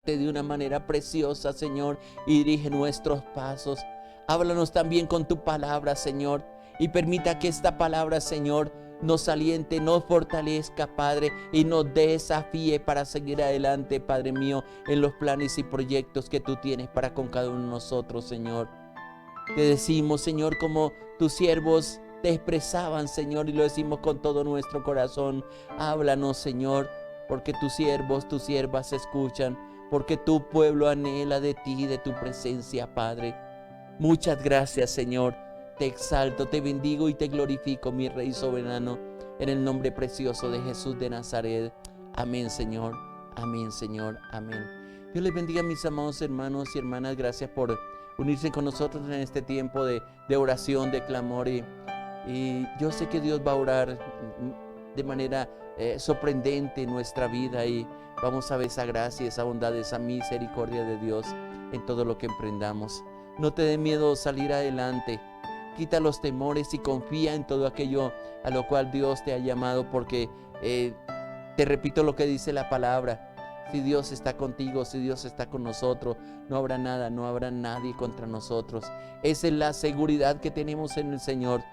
guiarte de una manera preciosa, Señor, y dirige nuestros pasos. Háblanos también con tu palabra, Señor, y permita que esta palabra, Señor, nos aliente, nos fortalezca, Padre, y nos desafíe para seguir adelante, Padre mío, en los planes y proyectos que tú tienes para con cada uno de nosotros, Señor. Te decimos, Señor, como tus siervos te expresaban, Señor, y lo decimos con todo nuestro corazón. Háblanos, Señor, porque tus siervos, tus siervas escuchan, porque tu pueblo anhela de ti, de tu presencia, Padre. Muchas gracias, Señor. Te exalto, te bendigo y te glorifico, mi Rey soberano, en el nombre precioso de Jesús de Nazaret. Amén, Señor. Amén, Señor. Amén. Dios les bendiga, mis amados hermanos y hermanas. Gracias por unirse con nosotros en este tiempo de oración, de clamor. Y yo sé que Dios va a orar de manera sorprendente en nuestra vida, y vamos a ver esa gracia, esa bondad, esa misericordia de Dios en todo lo que emprendamos. No te dé miedo salir adelante. Quita los temores y confía en todo aquello a lo cual Dios te ha llamado, porque te repito lo que dice la palabra. Si Dios está contigo, si Dios está con nosotros, no habrá nada, no habrá nadie contra nosotros. Esa es la seguridad que tenemos en el Señor.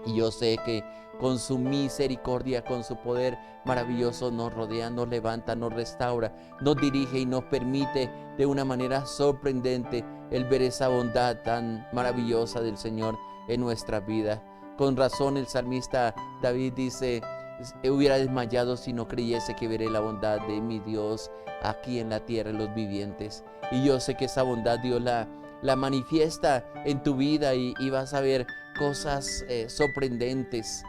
Y yo sé que con su misericordia, con su poder maravilloso, nos rodea, nos levanta, nos restaura, nos dirige y nos permite de una manera sorprendente el ver esa bondad tan maravillosa del Señor en nuestra vida. Con razón el salmista David dice: hubiera desmayado si no creyese que veré la bondad de mi Dios aquí en la tierra de los vivientes. Y yo sé que esa bondad Dios la manifiesta en tu vida, y vas a ver cosas sorprendentes.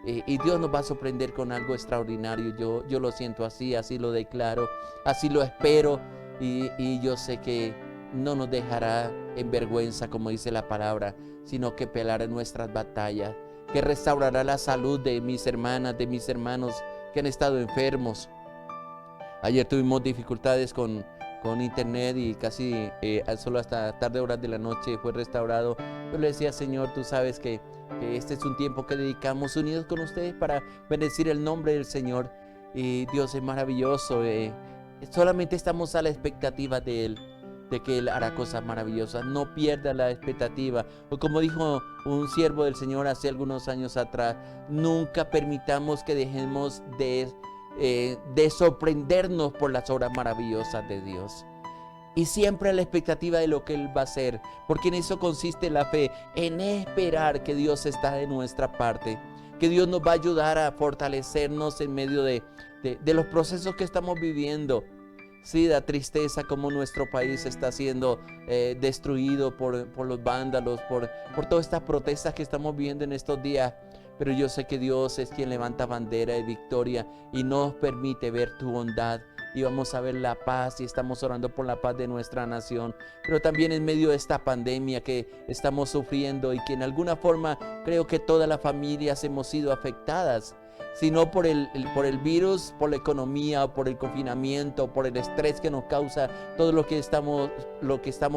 Y Dios nos va a sorprender con algo extraordinario. Yo lo siento así, así lo declaro, así lo espero. Y yo sé que no nos dejará en vergüenza, como dice la palabra, sino que peleará nuestras batallas, que restaurará la salud de mis hermanas, de mis hermanos que han estado enfermos. Ayer tuvimos dificultades con internet, y casi solo hasta tarde horas de la noche fue restaurado. Yo le decía: Señor, tú sabes que este es un tiempo que dedicamos unidos con ustedes para bendecir el nombre del Señor. Y Dios es maravilloso. Solamente estamos a la expectativa de Él, de que Él hará cosas maravillosas. No pierda la expectativa. O como dijo un siervo del Señor hace algunos años atrás: nunca permitamos que dejemos de sorprendernos por las obras maravillosas de Dios. Y siempre a la expectativa de lo que Él va a hacer, porque en eso consiste la fe, en esperar que Dios está de nuestra parte, que Dios nos va a ayudar a fortalecernos en medio de los procesos que estamos viviendo. Sí, da tristeza como nuestro país está siendo destruido por los vándalos, por todas estas protestas que estamos viendo en estos días. Pero yo sé que Dios es quien levanta bandera de victoria y nos permite ver tu bondad. Y vamos a ver la paz, y estamos orando por la paz de nuestra nación. Pero también en medio de esta pandemia que estamos sufriendo, y que en alguna forma creo que todas las familias hemos sido afectadas, sino por el virus, por la economía, o por el confinamiento, por el estrés que nos causa todo lo que estamos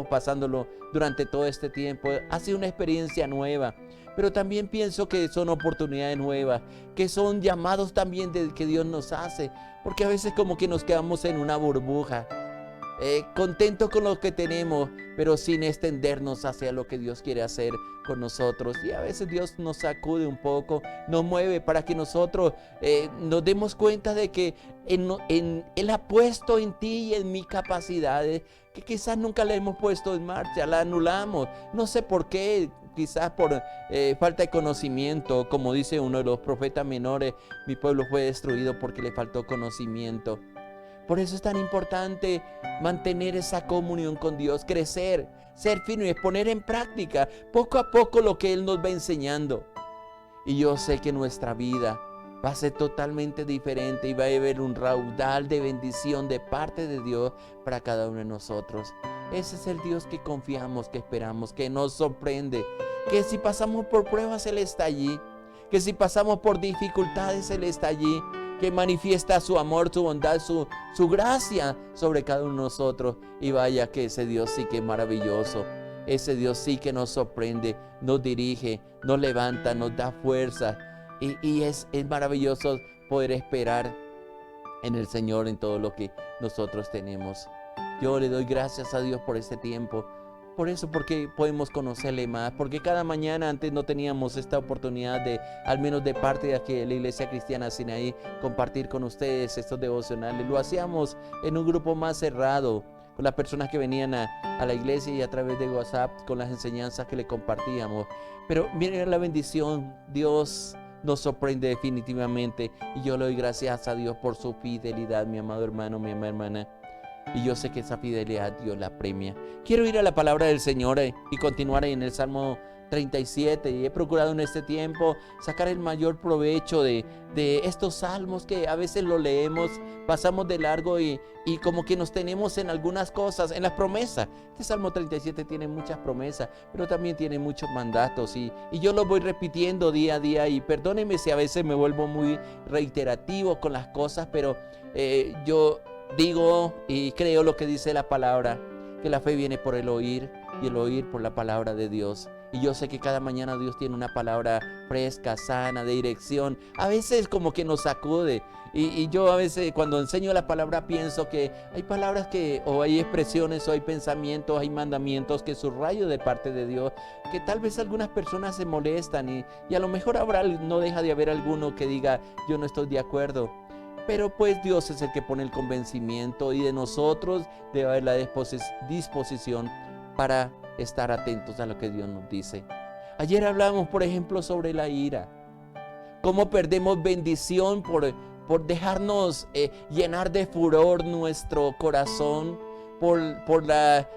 pasándolo durante todo este tiempo. Ha sido una experiencia nueva, pero también pienso que son oportunidades nuevas, que son llamados también que Dios nos hace, porque a veces como que nos quedamos en una burbuja, contentos con lo que tenemos, pero sin extendernos hacia lo que Dios quiere hacer con nosotros. Y a veces Dios nos sacude un poco, nos mueve para que nosotros nos demos cuenta de que Él ha puesto en ti y en mí capacidades que quizás nunca la hemos puesto en marcha, la anulamos, no sé por qué. Quizás por falta de conocimiento, como dice uno de los profetas menores: mi pueblo fue destruido porque le faltó conocimiento. Por eso es tan importante mantener esa comunión con Dios, crecer, ser firmes, poner en práctica poco a poco lo que Él nos va enseñando. Y yo sé que nuestra vida va a ser totalmente diferente, y va a haber un raudal de bendición de parte de Dios para cada uno de nosotros. Ese es el Dios que confiamos, que esperamos, que nos sorprende, que si pasamos por pruebas Él está allí, que si pasamos por dificultades Él está allí, que manifiesta su amor, su bondad, su gracia sobre cada uno de nosotros. Y vaya que ese Dios sí que es maravilloso. Ese Dios sí que nos sorprende, nos dirige, nos levanta, nos da fuerza. Y es maravilloso poder esperar en el Señor en todo lo que nosotros tenemos. Yo le doy gracias a Dios por este tiempo. Por eso, porque podemos conocerle más, porque cada mañana antes no teníamos esta oportunidad de, al menos de parte de aquí, la Iglesia Cristiana Sinaí, compartir con ustedes estos devocionales. Lo hacíamos en un grupo más cerrado, con las personas que venían a la iglesia y a través de WhatsApp, con las enseñanzas que le compartíamos. Pero miren la bendición, Dios nos sorprende definitivamente, y yo le doy gracias a Dios por su fidelidad, mi amado hermano, mi amada hermana. Y yo sé que esa fidelidad Dios la premia. Quiero ir a la palabra del Señor y continuar en el Salmo 37. Y he procurado en este tiempo sacar el mayor provecho de estos salmos que a veces lo leemos, pasamos de largo y como que nos tenemos en algunas cosas, en las promesas. Este Salmo 37 tiene muchas promesas, pero también tiene muchos mandatos. Y yo lo voy repitiendo día a día. Y perdónenme si a veces me vuelvo muy reiterativo con las cosas, pero yo digo y creo lo que dice la palabra, que la fe viene por el oír y el oír por la palabra de Dios. Y yo sé que cada mañana Dios tiene una palabra fresca, sana, de dirección. A veces como que nos sacude. Y yo a veces cuando enseño la palabra pienso que hay palabras que, o hay expresiones, o hay pensamientos, hay mandamientos que subrayo de parte de Dios, que tal vez algunas personas se molestan y a lo mejor no deja de haber alguno que diga, yo no estoy de acuerdo. Pero pues Dios es el que pone el convencimiento, y de nosotros debe haber la disposición para estar atentos a lo que Dios nos dice. Ayer hablamos, por ejemplo, sobre la ira. Cómo perdemos bendición por dejarnos llenar de furor nuestro corazón, por la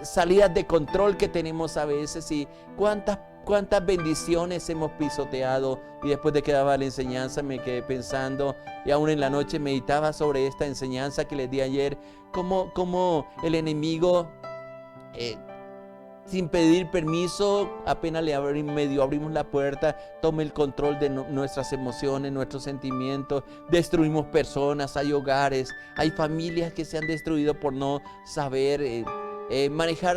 salidas de control que tenemos a veces, y cuántas bendiciones hemos pisoteado. Y después de que daba la enseñanza me quedé pensando, y aún en la noche meditaba sobre esta enseñanza que les di ayer, cómo el enemigo sin pedir permiso, apenas medio abrimos la puerta, toma el control de nuestras emociones, nuestros sentimientos. Destruimos personas, hay hogares, hay familias que se han destruido por no saber manejar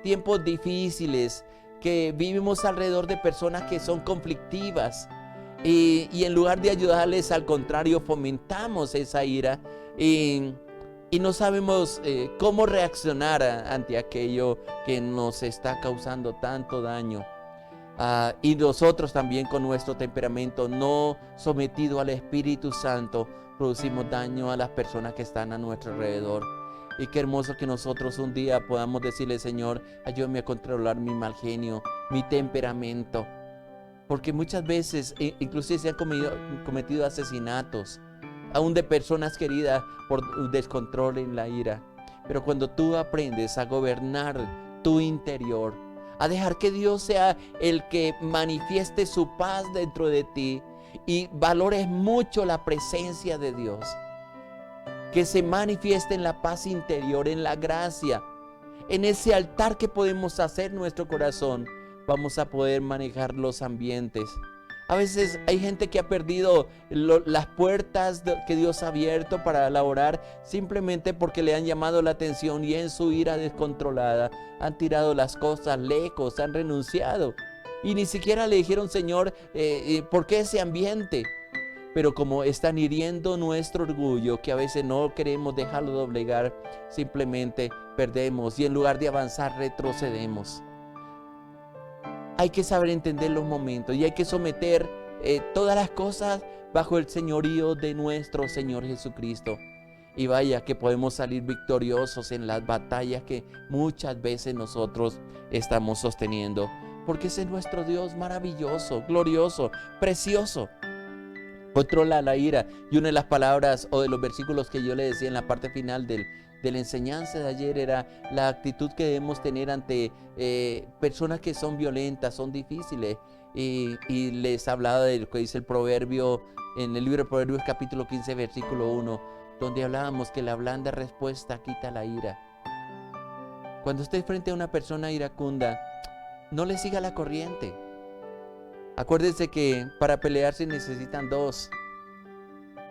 tiempos difíciles, que vivimos alrededor de personas que son conflictivas, y en lugar de ayudarles, al contrario, fomentamos esa ira, y no sabemos cómo reaccionar ante aquello que nos está causando tanto daño. Y nosotros también, con nuestro temperamento no sometido al Espíritu Santo, producimos daño a las personas que están a nuestro alrededor. Y qué hermoso que nosotros un día podamos decirle, Señor, ayúdame a controlar mi mal genio, mi temperamento. Porque muchas veces inclusive se han cometido asesinatos, aún de personas queridas, por descontrol en la ira. Pero cuando tú aprendes a gobernar tu interior, a dejar que Dios sea el que manifieste su paz dentro de ti, y valores mucho la presencia de Dios, que se manifieste en la paz interior, en la gracia, en ese altar que podemos hacer nuestro corazón, vamos a poder manejar los ambientes. A veces hay gente que ha perdido las puertas que Dios ha abierto para orar, simplemente porque le han llamado la atención, y en su ira descontrolada han tirado las cosas lejos, han renunciado, y ni siquiera le dijeron, Señor, ¿por qué ese ambiente? Pero como están hiriendo nuestro orgullo, que a veces no queremos dejarlo doblegar, simplemente perdemos, y en lugar de avanzar retrocedemos. Hay que saber entender los momentos, y hay que someter todas las cosas bajo el señorío de nuestro Señor Jesucristo. Y vaya que podemos salir victoriosos en las batallas que muchas veces nosotros estamos sosteniendo, porque ese es nuestro Dios maravilloso, glorioso, precioso. Controla la ira. Y una de las palabras o de los versículos que yo le decía en la parte final de la enseñanza de ayer era la actitud que debemos tener ante personas que son violentas, son difíciles. Y les hablaba de lo que dice el proverbio, en el libro de Proverbios capítulo 15 versículo 1, donde hablábamos que la blanda respuesta quita la ira. Cuando estés frente a una persona iracunda, no le siga la corriente. Acuérdense que para pelear se necesitan dos.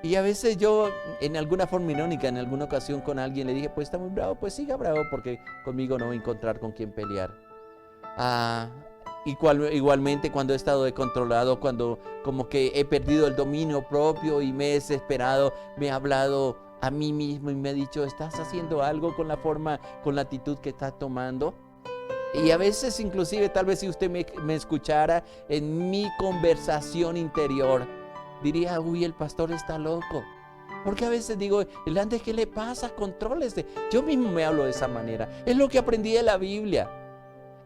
Y a veces yo, en alguna forma irónica, en alguna ocasión con alguien le dije, pues está muy bravo, pues siga bravo, porque conmigo no va a encontrar con quién pelear. Igualmente cuando he estado descontrolado, cuando como que he perdido el dominio propio y me he desesperado, me ha hablado a mí mismo y me he dicho, ¿estás haciendo algo con la forma, con la actitud que estás tomando? Y a veces inclusive, tal vez si usted me escuchara en mi conversación interior, diría, uy, el pastor está loco. Porque a veces digo, Hernández, ¿qué le pasa? Contrólese. Yo mismo me hablo de esa manera. Es lo que aprendí de la Biblia.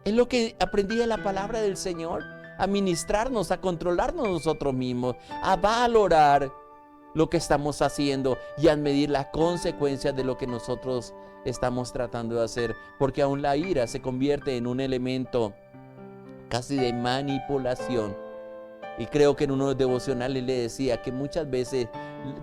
Es lo que aprendí de la palabra del Señor. A ministrarnos, a controlarnos nosotros mismos, a valorar lo que estamos haciendo y a medir las consecuencias de lo que nosotros estamos tratando de hacer. Porque aún la ira se convierte en un elemento casi de manipulación. Y creo que en uno de los devocionales le decía que muchas veces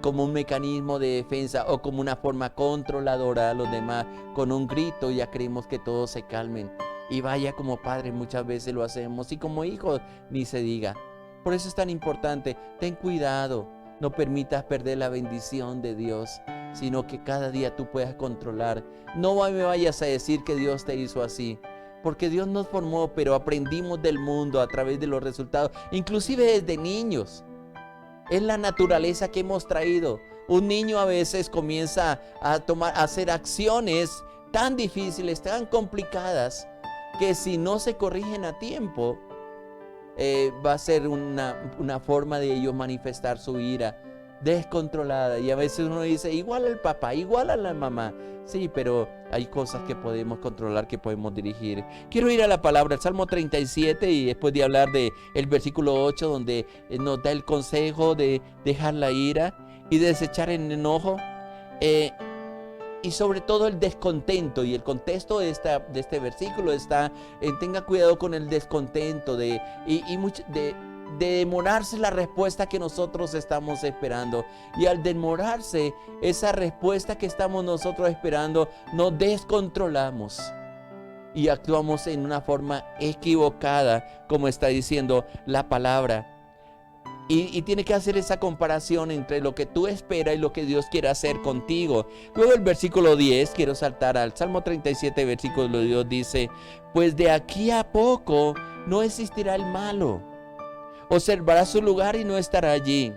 como un mecanismo de defensa o como una forma controladora a los demás, con un grito ya queremos que todos se calmen. Y vaya, como padres muchas veces lo hacemos, y como hijos ni se diga. Por eso es tan importante, ten cuidado, no permitas perder la bendición de Dios, sino que cada día tú puedas controlar. No me vayas a decir que Dios te hizo así, porque Dios nos formó, pero aprendimos del mundo a través de los resultados, inclusive desde niños. Es la naturaleza que hemos traído. Un niño a veces comienza a hacer acciones tan difíciles, tan complicadas, que si no se corrigen a tiempo, va a ser una forma de ellos manifestar su ira descontrolada. Y a veces uno dice, igual al papá, igual a la mamá. Sí, pero hay cosas que podemos controlar, que podemos dirigir. Quiero ir a la palabra, el Salmo 37, y después de hablar del versículo 8, donde nos da el consejo de dejar la ira y de desechar el enojo. Y sobre todo el descontento, y el contexto de este versículo está en tenga cuidado con el descontento de demorarse la respuesta que nosotros estamos esperando. Y al demorarse esa respuesta que estamos nosotros esperando, nos descontrolamos y actuamos en una forma equivocada, como está diciendo la palabra. Y tiene que hacer esa comparación entre lo que tú esperas y lo que Dios quiere hacer contigo. Luego el versículo 10, quiero saltar al Salmo 37, versículo 10, dice, pues de aquí a poco no existirá el malo. Observará su lugar y no estará allí.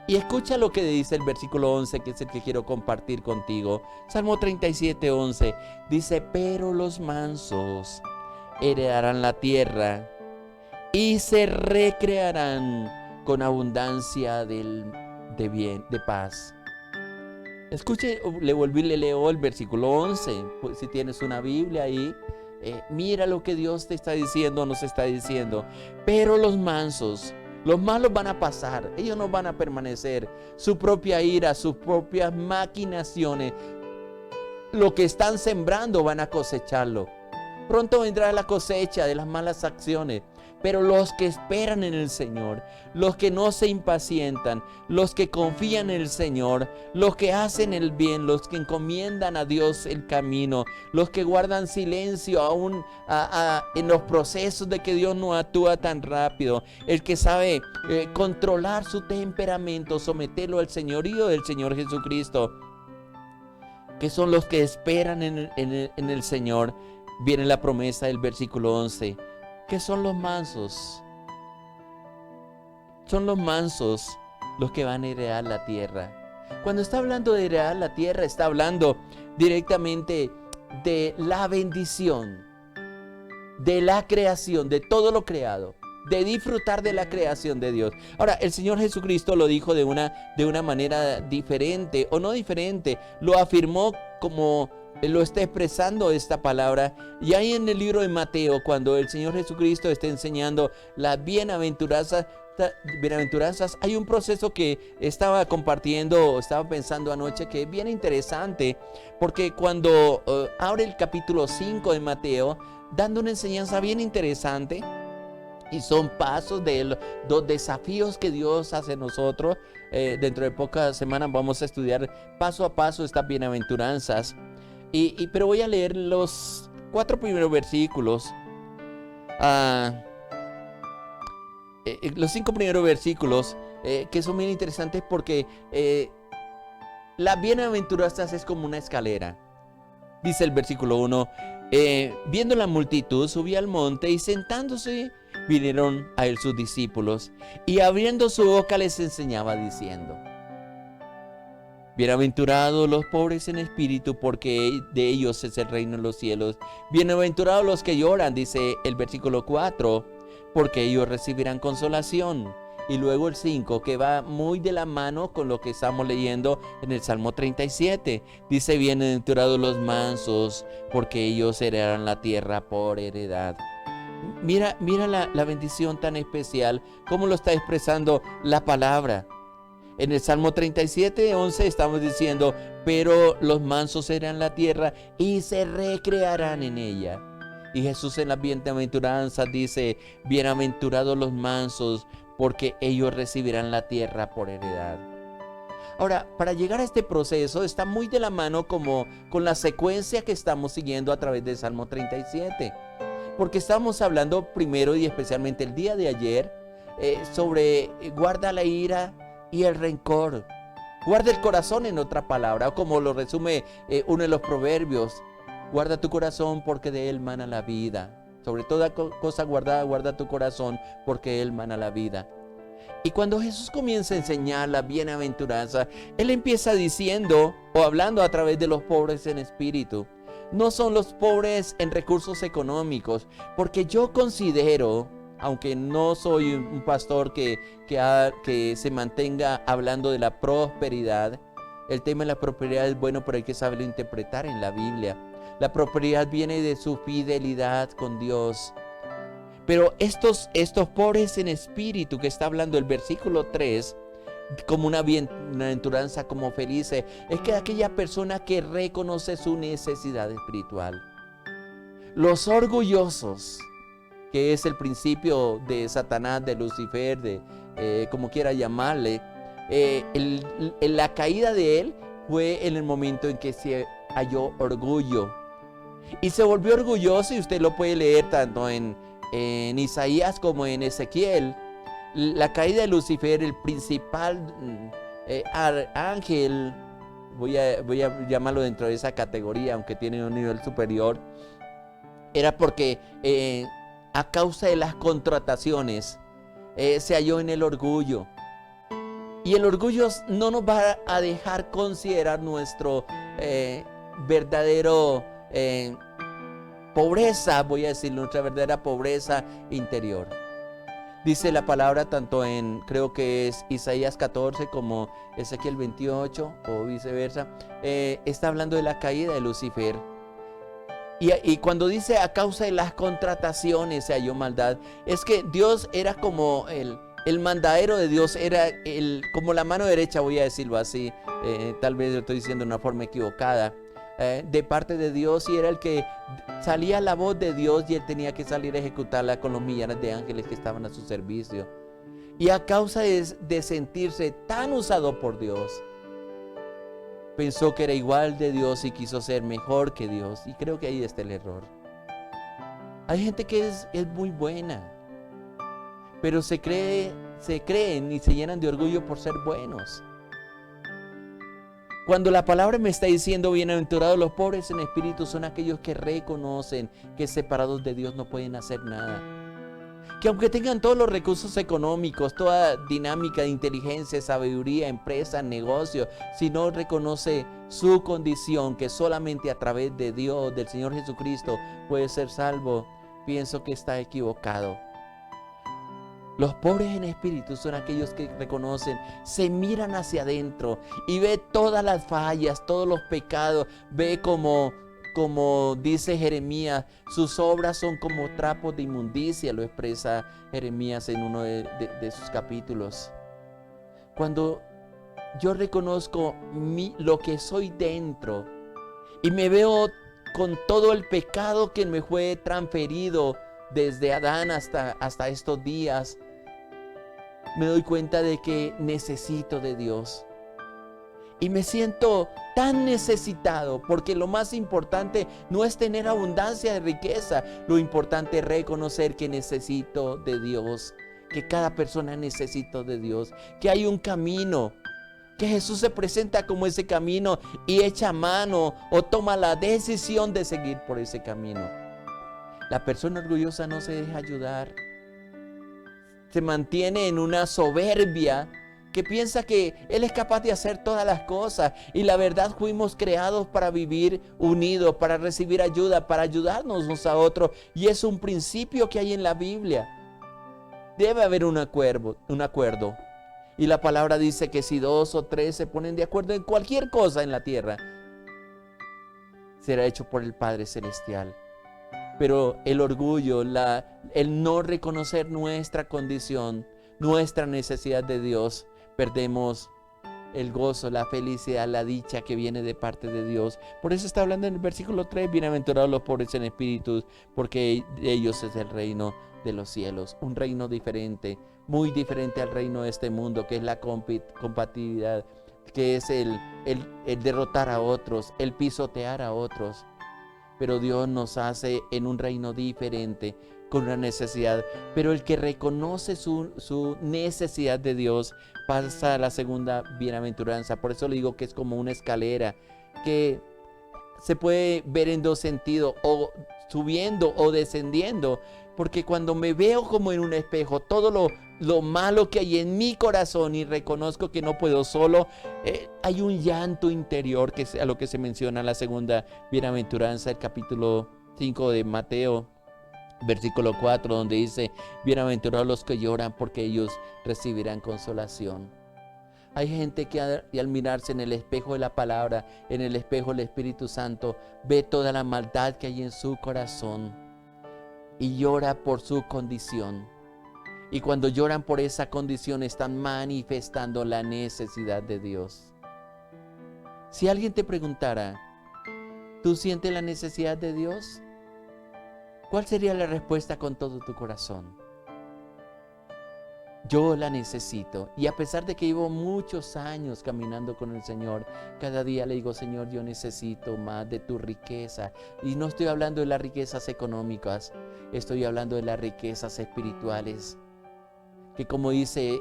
Y escucha lo que dice el versículo 11, que es el que quiero compartir contigo. Salmo 37, 11, dice, pero los mansos heredarán la tierra y se recrearán con abundancia de bien, de paz. Escuche, le leo el versículo 11, pues, si tienes una Biblia ahí, mira lo que Dios te está diciendo, nos está diciendo. Pero los mansos, los malos van a pasar, ellos no van a permanecer. Su propia ira, sus propias maquinaciones, lo que están sembrando van a cosecharlo. Pronto vendrá la cosecha de las malas acciones. Pero los que esperan en el Señor, los que no se impacientan, los que confían en el Señor, los que hacen el bien, los que encomiendan a Dios el camino, los que guardan silencio aún en los procesos de que Dios no actúa tan rápido, el que sabe controlar su temperamento, someterlo al señorío del Señor Jesucristo, que son los que esperan en el Señor. Viene la promesa del versículo 11. ¿Qué son los mansos? Son los mansos los que van a heredar la tierra. Cuando está hablando de heredar la tierra, está hablando directamente de la bendición, de la creación, de todo lo creado, de disfrutar de la creación de Dios. Ahora, el Señor Jesucristo lo dijo de una manera diferente, o no diferente, lo afirmó como lo está expresando esta palabra. Y ahí en el libro de Mateo, cuando el Señor Jesucristo está enseñando las bienaventuranzas, hay un proceso que estaba compartiendo, estaba pensando anoche, que es bien interesante, porque cuando abre el capítulo 5 de Mateo, dando una enseñanza bien interesante, y son pasos de los desafíos que Dios hace a nosotros. Dentro de pocas semanas vamos a estudiar paso a paso estas bienaventuranzas. Pero voy a leer los 4 primeros versículos. Los 5 primeros versículos que son bien interesantes, porque las bienaventuranzas es como una escalera. Dice el versículo 1, viendo la multitud, subía al monte y sentándose vinieron a él sus discípulos, y abriendo su boca les enseñaba diciendo. Bienaventurados los pobres en espíritu, porque de ellos es el reino de los cielos. Bienaventurados los que lloran, dice el versículo 4, porque ellos recibirán consolación. Y luego el 5, que va muy de la mano con lo que estamos leyendo en el Salmo 37. Dice, bienaventurados los mansos, porque ellos heredarán la tierra por heredad. Mira la bendición tan especial, cómo lo está expresando la palabra. En el Salmo 37:11 estamos diciendo, pero los mansos heredarán la tierra y se recrearán en ella. Y Jesús en las bienaventuranzas dice, bienaventurados los mansos, porque ellos recibirán la tierra por heredad. Ahora, para llegar a este proceso está muy de la mano como con la secuencia que estamos siguiendo a través del Salmo 37. Porque estamos hablando primero y especialmente el día de ayer sobre guarda la ira y el rencor. Guarda el corazón, en otra palabra, o como lo resume uno de los proverbios. Guarda tu corazón porque de él mana la vida. Sobre toda cosa guardada, guarda tu corazón porque él mana la vida. Y cuando Jesús comienza a enseñar la bienaventuranza, él empieza diciendo o hablando a través de los pobres en espíritu. No son los pobres en recursos económicos, porque yo considero, aunque no soy un pastor que se mantenga hablando de la prosperidad, el tema de la prosperidad es bueno, pero hay que saberlo interpretar en la Biblia. La prosperidad viene de su fidelidad con Dios. Pero estos pobres en espíritu que está hablando el versículo 3, como una bienaventuranza, como felices, es que aquella persona que reconoce su necesidad espiritual. Los orgullosos, que es el principio de Satanás, de Lucifer, de como quiera llamarle, la caída de él fue en el momento en que se halló orgullo. Y se volvió orgulloso, y usted lo puede leer tanto en Isaías como en Ezequiel. La caída de Lucifer, el principal ángel, voy a llamarlo dentro de esa categoría, aunque tiene un nivel superior, era porque a causa de las contrataciones se halló en el orgullo. Y el orgullo no nos va a dejar considerar nuestro verdadero pobreza, voy a decir, nuestra verdadera pobreza interior. Dice la palabra tanto en, creo que es Isaías 14 como Ezequiel 28 o viceversa, está hablando de la caída de Lucifer. Y cuando dice a causa de las contrataciones se halló maldad, es que Dios era como el mandadero de Dios, era como la mano derecha, voy a decirlo así, tal vez lo estoy diciendo de una forma equivocada, de parte de Dios, y era el que salía la voz de Dios y él tenía que salir a ejecutarla con los millares de ángeles que estaban a su servicio. Y a causa de sentirse tan usado por Dios, pensó que era igual de Dios y quiso ser mejor que Dios. Y creo que ahí está el error. Hay gente que es muy buena, pero se creen y se llenan de orgullo por ser buenos. Cuando la palabra me está diciendo bienaventurados los pobres en espíritu, son aquellos que reconocen que separados de Dios no pueden hacer nada. Que aunque tengan todos los recursos económicos, toda dinámica de inteligencia, sabiduría, empresa, negocio, si no reconoce su condición, que solamente a través de Dios, del Señor Jesucristo, puede ser salvo, pienso que está equivocado. Los pobres en espíritu son aquellos que reconocen, se miran hacia adentro y ve todas las fallas, todos los pecados, ve como dice Jeremías, sus obras son como trapos de inmundicia, lo expresa Jeremías en uno de sus capítulos. Cuando yo reconozco lo que soy dentro y me veo con todo el pecado que me fue transferido desde Adán hasta estos días, me doy cuenta de que necesito de Dios. Y me siento tan necesitado, porque lo más importante no es tener abundancia de riqueza. Lo importante es reconocer que necesito de Dios, que cada persona necesita de Dios, que hay un camino, que Jesús se presenta como ese camino y echa mano o toma la decisión de seguir por ese camino. La persona orgullosa no se deja ayudar. Se mantiene en una soberbia que piensa que Él es capaz de hacer todas las cosas. Y la verdad, fuimos creados para vivir unidos, para recibir ayuda, para ayudarnos unos a otros. Y es un principio que hay en la Biblia. Debe haber un acuerdo. Y la palabra dice que si 2 o 3 se ponen de acuerdo en cualquier cosa en la tierra, será hecho por el Padre Celestial. Pero el orgullo, el no reconocer nuestra condición, nuestra necesidad de Dios, perdemos el gozo, la felicidad, la dicha que viene de parte de Dios. Por eso está hablando en el versículo 3, bienaventurados los pobres en espíritu, porque de ellos es el reino de los cielos. Un reino diferente, muy diferente al reino de este mundo, que es la compatibilidad, que es el derrotar a otros, el pisotear a otros. Pero Dios nos hace en un reino diferente, con una necesidad. Pero el que reconoce su necesidad de Dios pasa a la segunda bienaventuranza. Por eso le digo que es como una escalera que se puede ver en dos sentidos, o subiendo o descendiendo. Porque cuando me veo como en un espejo, todo lo malo que hay en mi corazón y reconozco que no puedo solo, hay un llanto interior, que es a lo que se menciona en la segunda bienaventuranza, el capítulo 5 de Mateo, versículo 4, donde dice: bienaventurados los que lloran, porque ellos recibirán consolación. Hay gente que al mirarse en el espejo de la palabra, en el espejo del Espíritu Santo, ve toda la maldad que hay en su corazón y llora por su condición. Y cuando lloran por esa condición, están manifestando la necesidad de Dios. Si alguien te preguntara, ¿tú sientes la necesidad de Dios? ¿Cuál sería la respuesta con todo tu corazón? Yo la necesito. Y a pesar de que llevo muchos años caminando con el Señor, cada día le digo: Señor, yo necesito más de tu riqueza. Y no estoy hablando de las riquezas económicas, estoy hablando de las riquezas espirituales. Que como dice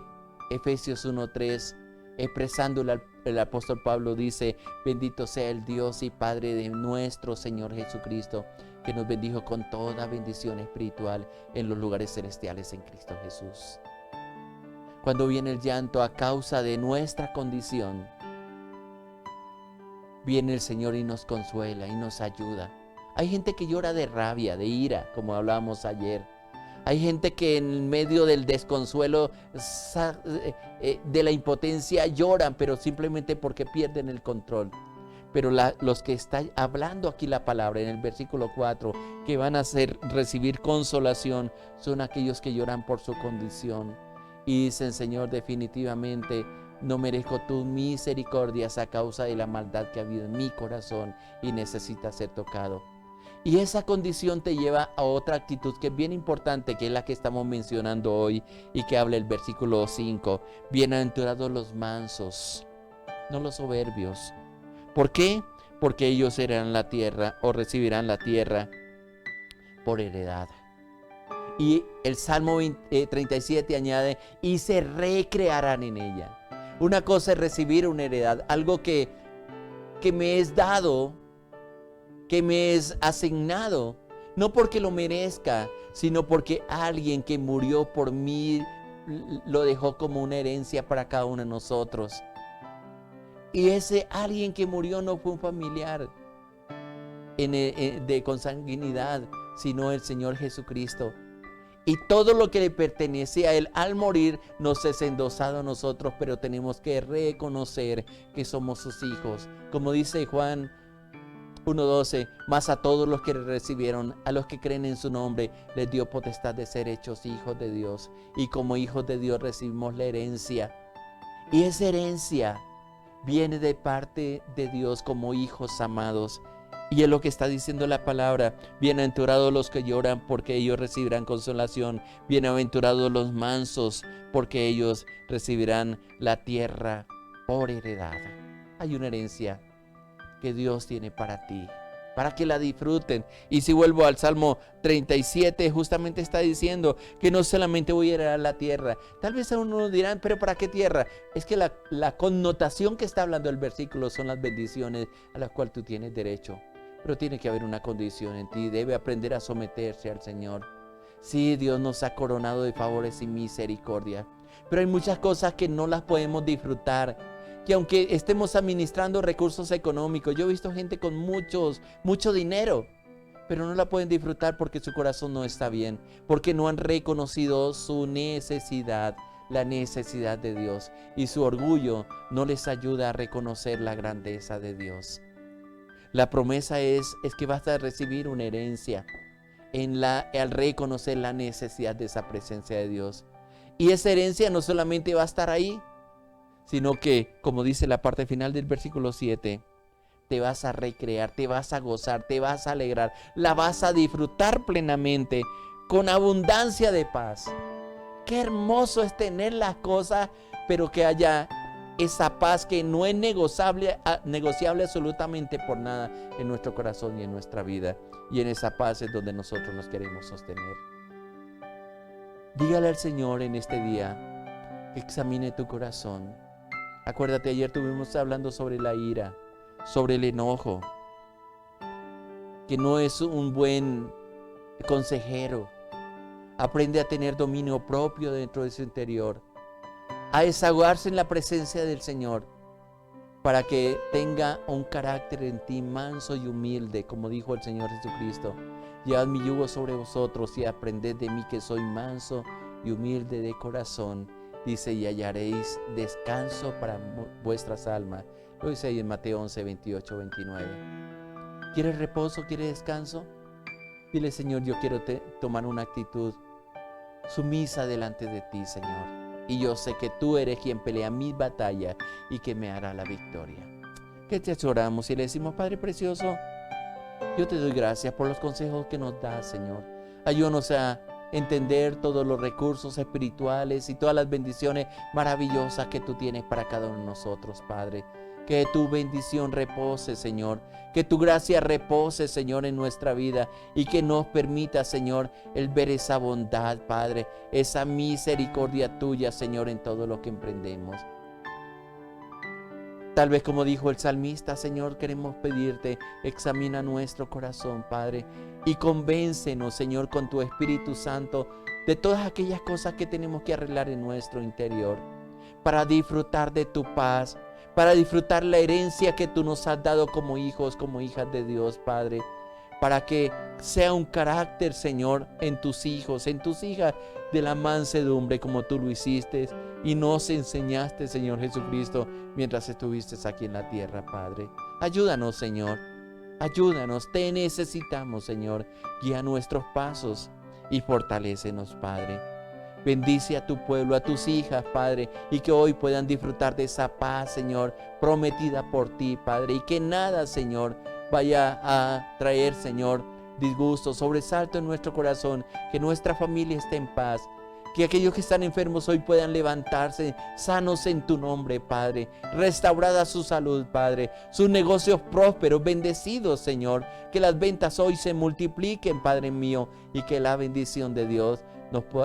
Efesios 1:3, expresándolo el apóstol Pablo, dice: bendito sea el Dios y Padre de nuestro Señor Jesucristo, que nos bendijo con toda bendición espiritual en los lugares celestiales en Cristo Jesús. Cuando viene el llanto a causa de nuestra condición, viene el Señor y nos consuela y nos ayuda. Hay gente que llora de rabia, de ira, como hablábamos ayer. Hay gente que en medio del desconsuelo, de la impotencia, lloran, pero simplemente porque pierden el control. Pero los que está hablando aquí la palabra en el versículo 4, que van a recibir consolación, son aquellos que lloran por su condición. Y dicen: Señor, definitivamente no merezco tus misericordias a causa de la maldad que ha habido en mi corazón y necesita ser tocado. Y esa condición te lleva a otra actitud que es bien importante, que es la que estamos mencionando hoy y que habla el versículo 5. Bienaventurados los mansos, no los soberbios. ¿Por qué? Porque ellos heredarán la tierra o recibirán la tierra por heredad. Y el Salmo 37 añade: y se recrearán en ella. Una cosa es recibir una heredad, algo que me es dado, que me es asignado, no porque lo merezca, sino porque alguien que murió por mí lo dejó como una herencia para cada uno de nosotros. Y ese alguien que murió no fue un familiar de consanguinidad, sino el Señor Jesucristo. Y todo lo que le pertenece a Él al morir nos es endosado a nosotros, pero tenemos que reconocer que somos sus hijos. Como dice Juan 1:12, mas a todos los que le recibieron, a los que creen en su nombre, les dio potestad de ser hechos hijos de Dios. Y como hijos de Dios recibimos la herencia. Y esa herencia viene de parte de Dios como hijos amados. Y es lo que está diciendo la palabra: bienaventurados los que lloran, porque ellos recibirán consolación. Bienaventurados los mansos, porque ellos recibirán la tierra por heredad. Hay una herencia que Dios tiene para ti, para que la disfruten. Y si vuelvo al Salmo 37, justamente está diciendo que no solamente voy a heredar la tierra. Tal vez a uno dirán: pero ¿para qué tierra? Es que la connotación que está hablando el versículo son las bendiciones a las cuales tú tienes derecho. Pero tiene que haber una condición en ti: debe aprender a someterse al Señor. Sí, Dios nos ha coronado de favores y misericordia. Pero hay muchas cosas que no las podemos disfrutar, que aunque estemos administrando recursos económicos, yo he visto gente con mucho dinero, pero no la pueden disfrutar porque su corazón no está bien, porque no han reconocido su necesidad, la necesidad de Dios, y su orgullo no les ayuda a reconocer la grandeza de Dios. La promesa es que vas a recibir una herencia al reconocer la necesidad de esa presencia de Dios. Y esa herencia no solamente va a estar ahí, sino que, como dice la parte final del versículo 7, te vas a recrear, te vas a gozar, te vas a alegrar, la vas a disfrutar plenamente, con abundancia de paz. Qué hermoso es tener las cosas, pero que haya esa paz que no es negociable absolutamente por nada en nuestro corazón y en nuestra vida. Y en esa paz es donde nosotros nos queremos sostener. Dígale al Señor en este día que examine tu corazón. Acuérdate, ayer estuvimos hablando sobre la ira, sobre el enojo, que no es un buen consejero. Aprende a tener dominio propio dentro de su interior, a desahogarse en la presencia del Señor, para que tenga un carácter en ti manso y humilde, como dijo el Señor Jesucristo. Llevad mi yugo sobre vosotros y aprended de mí, que soy manso y humilde de corazón. Dice, y hallaréis descanso para vuestras almas. Lo dice ahí en Mateo 11, 28, 29. ¿Quieres reposo? ¿Quieres descanso? Dile, Señor, yo quiero tomar una actitud sumisa delante de ti, Señor. Y yo sé que tú eres quien pelea mi batalla y que me hará la victoria. Que te oramos y le decimos, Padre precioso, yo te doy gracias por los consejos que nos das, Señor. Ayúdanos a entender todos los recursos espirituales y todas las bendiciones maravillosas que tú tienes para cada uno de nosotros, Padre. Que tu bendición repose, Señor. Que tu gracia repose, Señor, en nuestra vida. Y que nos permita, Señor, el ver esa bondad, Padre. Esa misericordia tuya, Señor, en todo lo que emprendemos. Tal vez como dijo el salmista, Señor, queremos pedirte, examina nuestro corazón, Padre, y convéncenos, Señor, con tu Espíritu Santo de todas aquellas cosas que tenemos que arreglar en nuestro interior, para disfrutar de tu paz, para disfrutar la herencia que tú nos has dado como hijos, como hijas de Dios, Padre, para que sea un carácter, Señor, en tus hijos, en tus hijas, de la mansedumbre como tú lo hiciste y nos enseñaste, Señor Jesucristo, mientras estuviste aquí en la tierra, Padre. Ayúdanos, Señor, ayúdanos, te necesitamos, Señor. Guía nuestros pasos y fortalécenos, Padre. Bendice a tu pueblo, a tus hijas, Padre, y que hoy puedan disfrutar de esa paz, Señor, prometida por ti, Padre, y que nada, Señor, vaya a traer, Señor, disgusto, sobresalto en nuestro corazón, que nuestra familia esté en paz, que aquellos que están enfermos hoy puedan levantarse sanos en tu nombre, Padre, restaurada su salud, Padre, sus negocios prósperos, bendecidos, Señor, que las ventas hoy se multipliquen, Padre mío, y que la bendición de Dios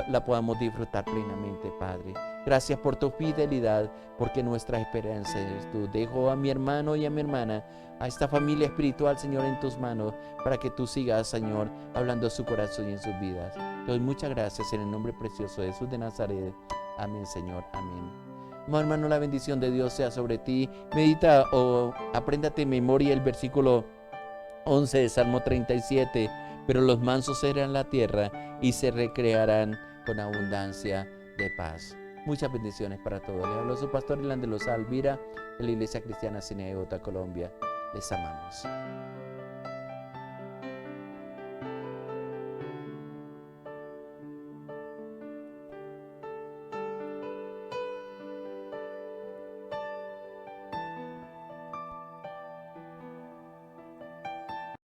la podamos disfrutar plenamente, Padre. Gracias por tu fidelidad, porque nuestra esperanza eres tú. Dejo a mi hermano y a mi hermana, a esta familia espiritual, Señor, en tus manos, para que tú sigas, Señor, hablando a su corazón y en sus vidas. Te doy muchas gracias en el nombre precioso de Jesús de Nazaret. Amén, Señor. Amén. Hermano, la bendición de Dios sea sobre ti. Medita o apréndate en memoria el versículo 11 de Salmo 37. Pero los mansos heredarán la tierra y se recrearán con abundancia de paz. Muchas bendiciones para todos. Le habló su pastor Irlande Lozada Alvira de la Iglesia Cristiana Sinagoga, Colombia. Les amamos.